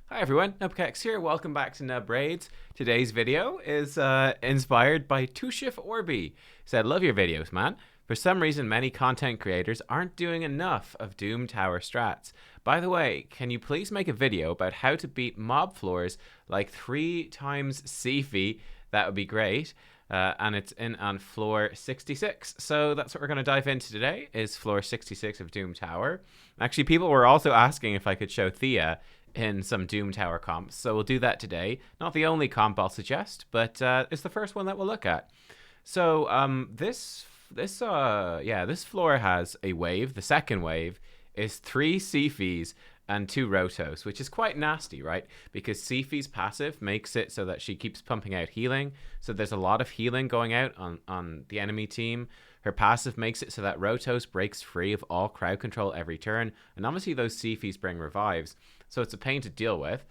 Hi everyone, nubkeks here. Welcome back to Nub Raids. Today's video is inspired by Tushif Orbi. He said, "Love your videos, man. For some reason, many content creators aren't doing enough of Doom Tower strats. By the way, can you please make a video about how to beat mob floors like 3 times Siphi? That would be great." And it's in on floor 66. So that's what we're going to dive into today, is floor 66 of Doom Tower. Actually, people were also asking if I could show Thea in some Doom Tower comps, so we'll do that today. Not the only comp I'll suggest, but it's the first one that we'll look at. So this floor has a wave. The second wave is 3 Siphis and 2 Rotos, which is quite nasty, right? Because Siphi's passive makes it so that she keeps pumping out healing. So there's a lot of healing going out on the enemy team. Her passive makes it so that Rotos breaks free of all crowd control every turn. And obviously those Siphis bring revives. So it's a pain to deal with.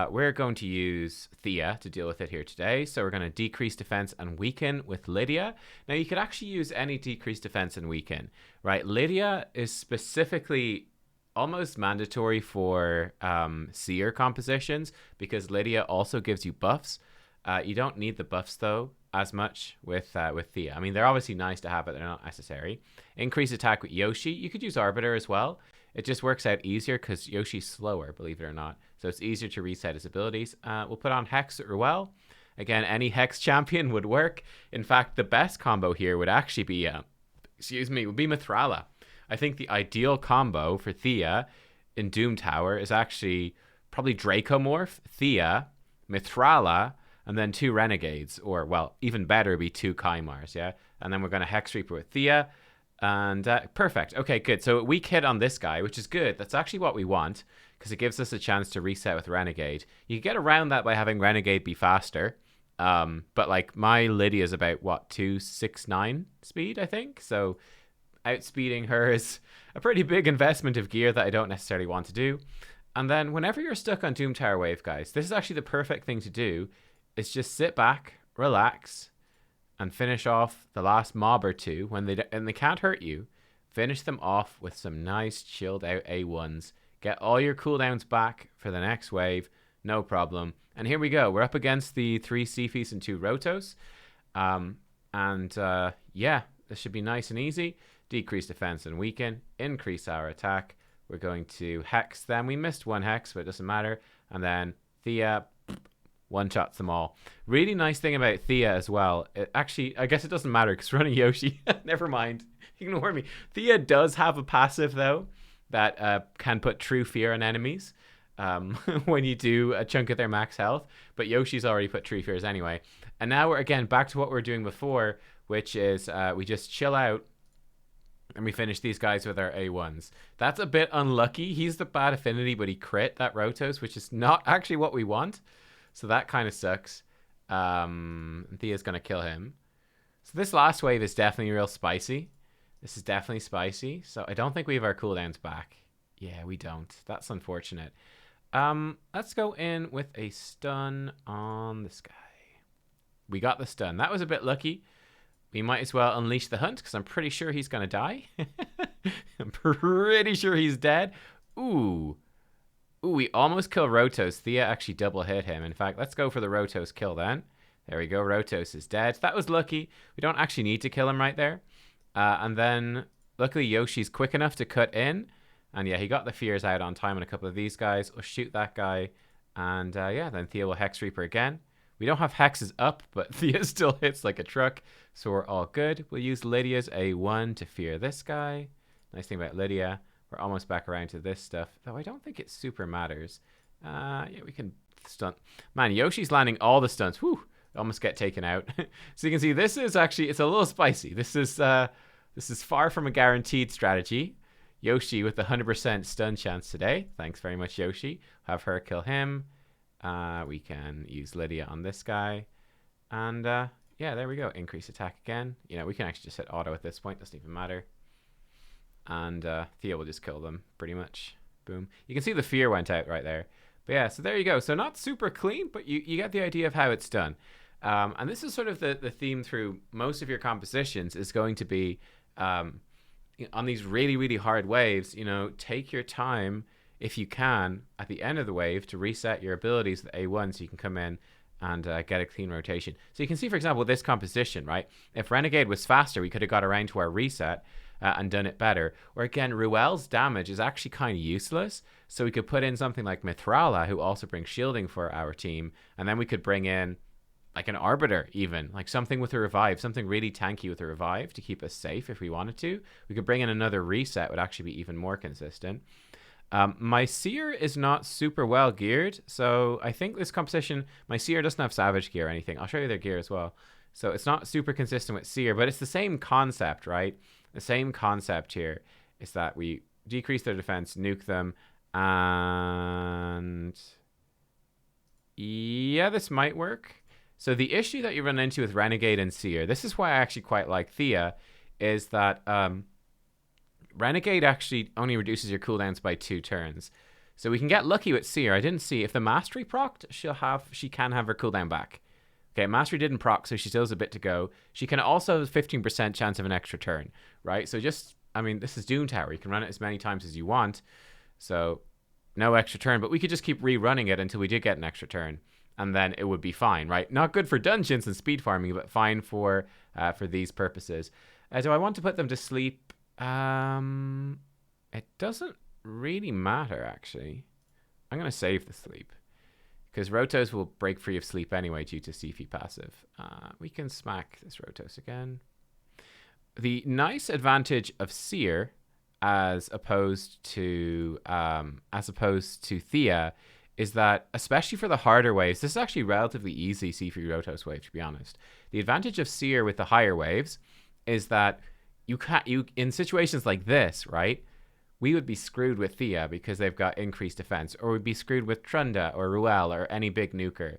We're going to use Thea to deal with it here today. So we're going to decrease defense and weaken with Lydia. Now you could actually use any decrease defense and weaken, right? Lydia is specifically almost mandatory for seer compositions because Lydia also gives you buffs. You don't need the buffs though as much with Thea. I mean, they're obviously nice to have, but they're not necessary. Increase attack with Yoshi. You could use Arbiter as well. It just works out easier because Yoshi's slower, believe it or not. So it's easier to reset his abilities. We'll put on Hex at Ruel. Again, any Hex champion would work. In fact, the best combo here would actually be, would be Mithrala. I think the ideal combo for Thea in Doom Tower is actually probably Dracomorph, Thea, Mithrala, and then 2 Renegades. Or, well, even better would be 2 Kymars, yeah? And then we're going to Hex Reaper with Thea. And perfect. Okay, good. So weak hit on this guy, which is good. That's actually what we want because it gives us a chance to reset with Renegade. You can get around that by having Renegade be faster. But like my Lydia is about, what, 269 speed, I think? So outspeeding her is a pretty big investment of gear that I don't necessarily want to do. And then whenever you're stuck on Doom Tower Wave, guys, this is actually the perfect thing to do. Is just sit back, relax, and finish off the last mob or two when they can't hurt you. Finish them off with some nice chilled out A1s. Get all your cooldowns back for the next wave. No problem. And here we go. We're up against the 3 Siphis and 2 Rotos. Yeah, this should be nice and easy. Decrease defense and weaken. Increase our attack. We're going to Hex them. We missed 1 Hex, but it doesn't matter. And then Thea one-shots them all. Really nice thing about Thea as well. Actually, I guess it doesn't matter because running Yoshi. Never mind. Ignore me. Thea does have a passive, though, that can put true fear on enemies when you do a chunk of their max health. But Yoshi's already put true fears anyway. And now we're, again, back to what we were doing before, which is we just chill out and we finish these guys with our A1s. That's a bit unlucky. He's the bad affinity, but he crit that Rotos, which is not actually what we want. So that kind of sucks. Thea's going to kill him. So this last wave is definitely real spicy. This is definitely spicy. So I don't think we have our cooldowns back. Yeah, we don't. That's unfortunate. Let's go in with a stun on this guy. We got the stun. That was a bit lucky. We might as well unleash the hunt because I'm pretty sure he's going to die. I'm pretty sure he's dead. Ooh, we almost kill Rotos. Thea actually double hit him. In fact, let's go for the Rotos kill then. There we go. Rotos is dead. That was lucky. We don't actually need to kill him right there. And then, luckily, Yoshi's quick enough to cut in. And yeah, he got the fears out on time on a couple of these guys. We'll shoot that guy. And yeah, then Thea will Hex Reaper again. We don't have hexes up, but Thea still hits like a truck. So we're all good. We'll use Lydia's A1 to fear this guy. Nice thing about Lydia. We're almost back around to this stuff, though I don't think it super matters. Yeah, we can stunt. Man, Yoshi's landing all the stunts. Whew, almost get taken out. So you can see this is actually, it's a little spicy. This is far from a guaranteed strategy. Yoshi with the 100% stun chance today. Thanks very much, Yoshi. Have her kill him. We can use Lydia on this guy. And yeah, there we go. Increase attack again. You know, we can actually just hit auto at this point. Doesn't even matter. And Thea will just kill them, pretty much. Boom. You can see the fear went out right there. But yeah, so there you go. So not super clean, but you get the idea of how it's done. And this is sort of the theme through most of your compositions is going to be on these really, really hard waves, you know, take your time if you can, at the end of the wave, to reset your abilities with A1 so you can come in and get a clean rotation. So you can see, for example, this composition, right? If Renegade was faster, we could have got around to our reset and done it better. Or again, Ruel's damage is actually kind of useless. So we could put in something like Mithrala, who also brings shielding for our team. And then we could bring in like an Arbiter even, like something with a revive, something really tanky with a revive to keep us safe if we wanted to. We could bring in another reset, would actually be even more consistent. My Seer is not super well geared, so I think this composition, my Seer doesn't have Savage gear or anything. I'll show you their gear as well. So it's not super consistent with Seer, but it's the same concept, right? The same concept here is that we decrease their defense, nuke them, and yeah, this might work. So the issue that you run into with Renegade and Seer, this is why I actually quite like Thea, is that Renegade actually only reduces your cooldowns by 2 turns. So we can get lucky with Seer. I didn't see if the Mastery procced, she can have her cooldown back. Okay, Mastery didn't proc, so she still has a bit to go. She can also have 15% chance of an extra turn, right? So just, I mean, this is Doom Tower. You can run it as many times as you want. So no extra turn, but we could just keep rerunning it until we did get an extra turn. And then it would be fine, right? Not good for dungeons and speed farming, but fine for these purposes. Do I want to put them to sleep? It doesn't really matter, actually. I'm going to save the sleep, because Rotos will break free of sleep anyway due to Siphi passive. We can smack this Rotos again. The nice advantage of Seer as opposed to Thea is that, especially for the harder waves, this is actually relatively easy Siphi Rotos wave, to be honest. The advantage of Seer with the higher waves is that you in situations like this, right? We would be screwed with Thea because they've got increased defense, or we'd be screwed with Trunda or Ruel or any big nuker.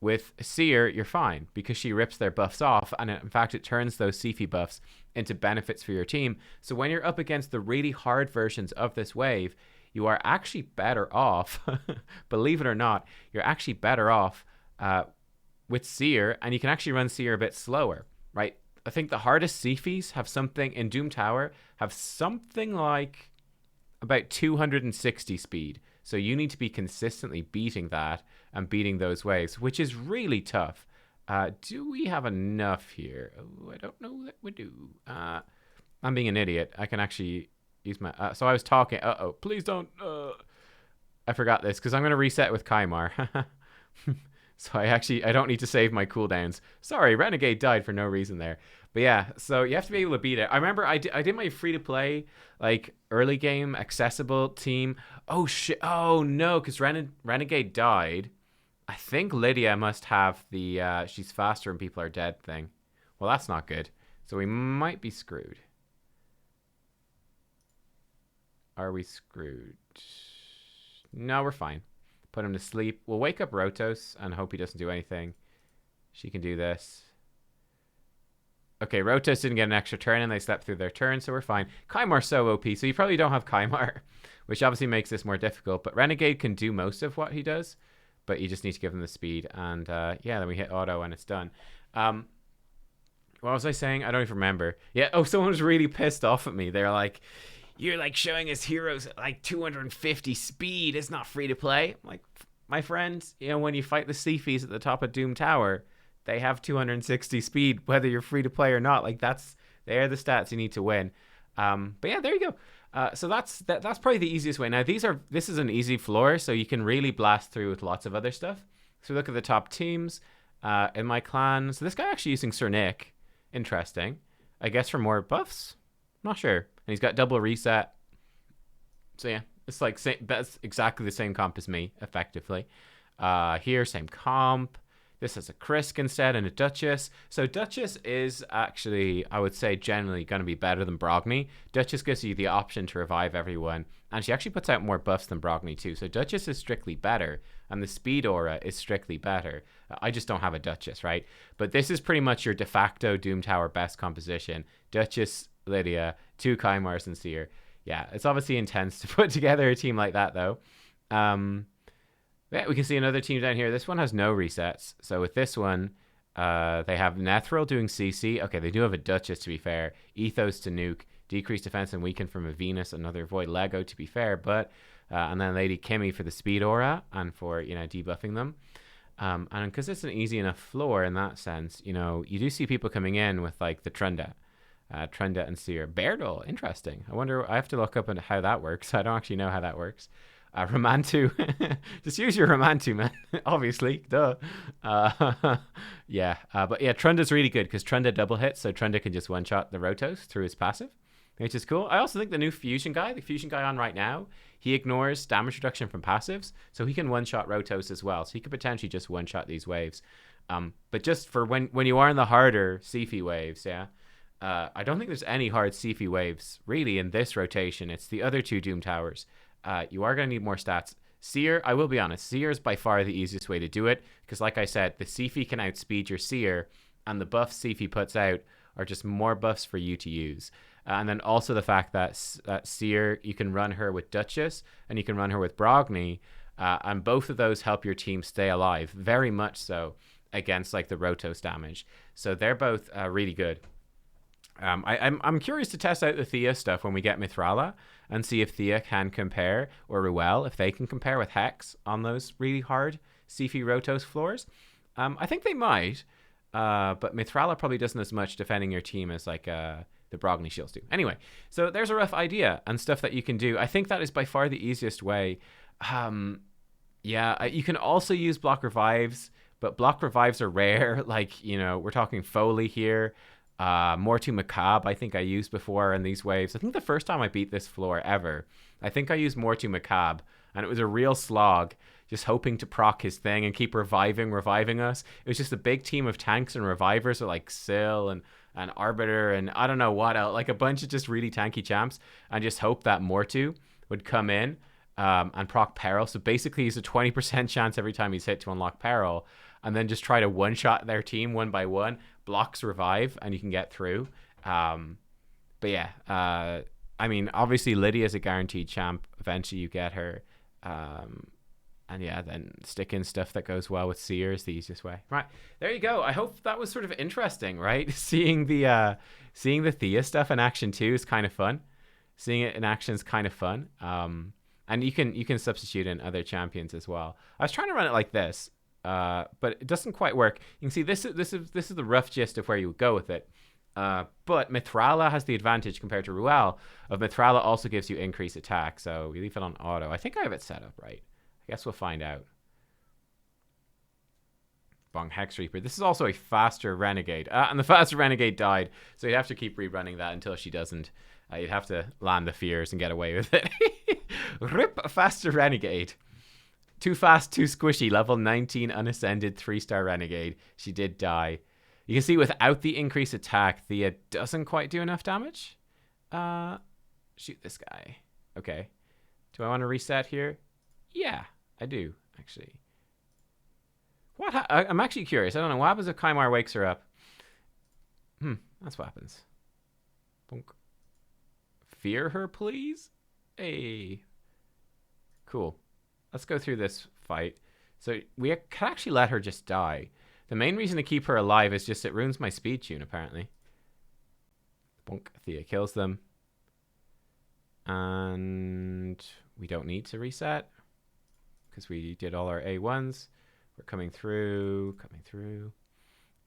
With Seer, you're fine because she rips their buffs off, and in fact, it turns those Siphi buffs into benefits for your team. So when you're up against the really hard versions of this wave, you are actually better off, believe it or not, you're actually better off with Seer, and you can actually run Seer a bit slower, right? I think the hardest Siphis have something, in Doom Tower, have something like about 260 speed. So you need to be consistently beating that and beating those waves, which is really tough. Do we have enough here? Oh, I don't know that we do. I'm being an idiot. I can actually use my... so I was talking... Uh-oh, please don't... I forgot this, because I'm going to reset with Kymar. So I don't need to save my cooldowns. Sorry, Renegade died for no reason there. But yeah, so you have to be able to beat it. I remember I did my free-to-play, like, early game accessible team. Oh, shit. Oh, no, because Renegade died. I think Lydia must have the she's faster and people are dead thing. Well, that's not good. So we might be screwed. Are we screwed? No, we're fine. Put him to sleep. We'll wake up Rotos and hope he doesn't do anything. She can do this. Okay, Rotos didn't get an extra turn and they slept through their turn, so we're fine. Kymar's so OP, so you probably don't have Kymar, which obviously makes this more difficult. But Renegade can do most of what he does, but you just need to give him the speed. And yeah, then we hit auto and it's done. What was I saying? I don't even remember. Yeah, oh, someone was really pissed off at me. They're like, you're like showing us heroes at like 250 speed. It's not free to play. I'm like, my friends, you know, when you fight the Siphis at the top of Doom Tower, they have 260 speed, whether you're free to play or not. Like they're the stats you need to win. But yeah, there you go. So that's probably the easiest way. Now this is an easy floor, so you can really blast through with lots of other stuff. So look at the top teams in my clan. So this guy actually using Sir Nick. Interesting. I guess for more buffs. I'm not sure. And he's got double reset. So yeah, it's like that's exactly the same comp as me, effectively. Here, same comp. This has a Krisk instead and a Duchess. So Duchess is actually, I would say, generally going to be better than Brogni. Duchess gives you the option to revive everyone. And she actually puts out more buffs than Brogni too. So Duchess is strictly better. And the speed aura is strictly better. I just don't have a Duchess, right? But this is pretty much your de facto Doom Tower best composition. Duchess, Lydia, 2 Kymars and Seer. Yeah, it's obviously intense to put together a team like that, though. Yeah, we can see another team down here. This one has no resets. So with this one, they have Nethril doing CC. Okay, they do have a Duchess, to be fair. Ethos to nuke. Decreased defense and weaken from a Venus. Another Void Lego, to be fair. But and then Lady Kimmy for the speed aura and for, debuffing them. And because it's an easy enough floor in that sense, you do see people coming in with like the Trunda and Seer. Beardle, interesting. I have to look up into how that works. I don't actually know how that works. Romantu, just use your Romantu, man. Obviously, duh. But yeah, Trunda's really good because Trunda double hits, so Trunda can just one-shot the Rotos through his passive, which is cool. I also think the new the fusion guy on right now, he ignores damage reduction from passives, so he can one-shot Rotos as well. So he could potentially just one-shot these waves. But just for when you are in the harder Siphi waves, yeah. I don't think there's any hard Siphi waves really in this rotation. It's the other two Doom Towers. You are going to need more stats. Seer, I will be honest, Seer is by far the easiest way to do it because, like I said, the Siphi can outspeed your Seer, and the buffs Siphi puts out are just more buffs for you to use. And then also the fact that Seer, you can run her with Duchess and you can run her with Brogni, and both of those help your team stay alive, very much so, against like the Rotos damage. So they're both really good. I'm curious to test out the Thea stuff when we get Mithrala and see if Thea can compare, or Ruel, if they can compare with Hex on those really hard Siphi Rotos floors. I think they might, but Mithrala probably doesn't as much defending your team as like the Brogni shields do. Anyway, so there's a rough idea and stuff that you can do. I think that is by far the easiest way. You can also use block revives, but block revives are rare. Like, we're talking Foley here. Mortu Macabre, I think I used before in these waves. I think the first time I beat this floor ever, I think I used Mortu Macabre, and it was a real slog, just hoping to proc his thing and keep reviving us. It was just a big team of tanks and revivers, like Syl and Arbiter and I don't know what else, like a bunch of just really tanky champs, and just hope that Mortu would come in and proc Peril. So basically he's a 20% chance every time he's hit to unlock Peril, and then just try to one-shot their team one by one, blocks revive, and you can get through. Obviously Lydia's a guaranteed champ. Eventually you get her. Then stick in stuff that goes well with Seer is the easiest way. Right, there you go. I hope that was sort of interesting, right? Seeing the Thea stuff in action too is kind of fun. Seeing it in action is kind of fun. And you can substitute in other champions as well. I was trying to run it like this, but it doesn't quite work. You can see this is the rough gist of where you would go with it. But Mithrala has the advantage compared to Ruel of Mithrala also gives you increased attack, so we leave it on auto. I think I have it set up right. I guess we'll find out. Bong Hex Reaper. This is also a faster Renegade. And the faster Renegade died, so you'd have to keep rerunning that until she doesn't. You'd have to land the fears and get away with it. Rip a faster Renegade. Too fast, too squishy. Level 19 unascended 3-star Renegade. She did die. You can see without the increased attack, Thea doesn't quite do enough damage. Shoot this guy. Okay. Do I want to reset here? Yeah, I do, actually. I'm actually curious. I don't know. What happens if Kymar wakes her up? That's what happens. Bonk. Fear her, please? Hey. Cool. Let's go through this fight. So we can actually let her just die. The main reason to keep her alive is just it ruins my speed tune, apparently. Bonk. Thea kills them. And we don't need to reset because we did all our A1s. We're coming through.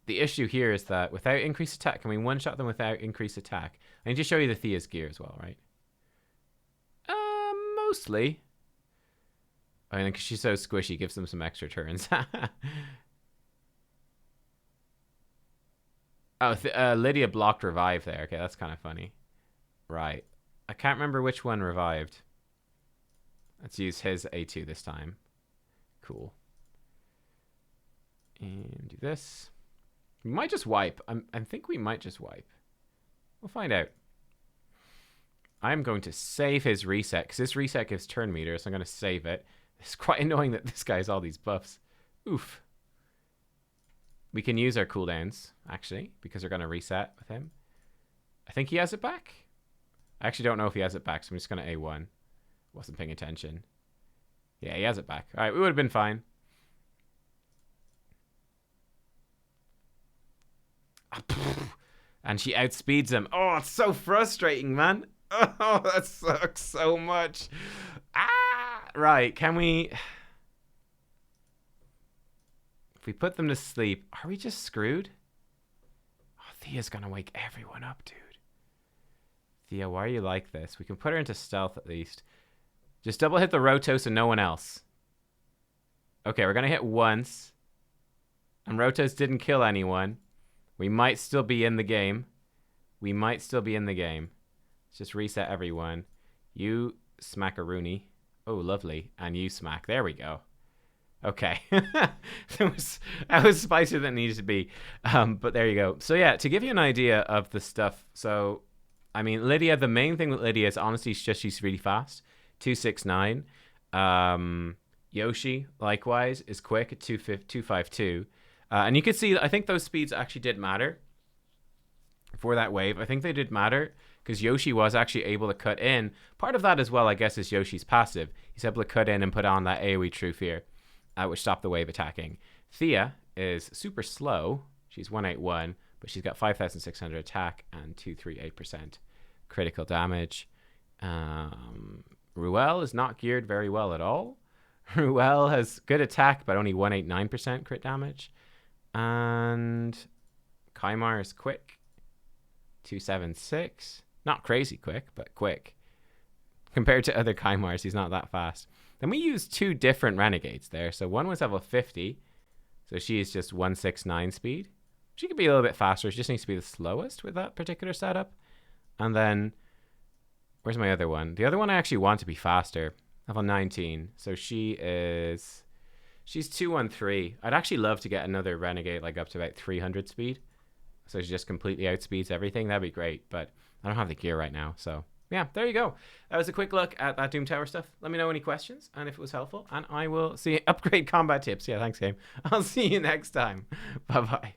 The issue here is that without increased attack, can we one-shot them without increased attack? I need to show you the Thea's gear as well, right? Mostly. I mean, because she's so squishy, gives them some extra turns. Lydia blocked revive there. Okay, that's kind of funny. Right. I can't remember which one revived. Let's use his A2 this time. Cool. And do this. We might just wipe. I think we might just wipe. We'll find out. I'm going to save his reset, because this reset gives turn meter, so I'm going to save it. It's quite annoying that this guy has all these buffs. Oof. We can use our cooldowns, actually, because we're going to reset with him. I think he has it back. I actually don't know if he has it back, so I'm just going to A1. Wasn't paying attention. Yeah, he has it back. All right, we would have been fine. And she outspeeds him. Oh, it's so frustrating, man. Oh, that sucks so much. Ah! Right, can we... If we put them to sleep, are we just screwed? Oh, Thea's gonna wake everyone up, dude. Thea, why are you like this? We can put her into stealth at least. Just double hit the Rotos and no one else. Okay, we're gonna hit once. And Rotos didn't kill anyone. We might still be in the game. Let's just reset everyone. You smack a Rooney. Oh, lovely. And you smack. There we go. Okay. that was spicier than it needed to be. But there you go. So yeah, to give you an idea of the stuff. So, I mean, Lydia, the main thing with Lydia is honestly she's really fast. 269. Yoshi, likewise, is quick at 252. And you can see, I think those speeds actually did matter for that wave. I think they did matter because Yoshi was actually able to cut in. Part of that as well, I guess, is Yoshi's passive. He's able to cut in and put on that AoE True Fear, which stopped the wave attacking. Thea is super slow. She's 181, but she's got 5,600 attack and 238% critical damage. Ruel is not geared very well at all. Ruel has good attack, but only 189% crit damage. And Kaimar is quick. 276. Not crazy quick, but quick. Compared to other Kaimars, he's not that fast. Then we used two different renegades there. So one was level 50. So she is just 169 speed. She could be a little bit faster. She just needs to be the slowest with that particular setup. And then, where's my other one? The other one I actually want to be faster. Level 19. So she's 213. I'd actually love to get another renegade like up to about 300 speed. So she just completely outspeeds everything. That'd be great. But I don't have the gear right now. So yeah, there you go. That was a quick look at that Doom Tower stuff. Let me know any questions and if it was helpful. And I will see you. Upgrade combat tips. Yeah, thanks, game. I'll see you next time. Bye-bye.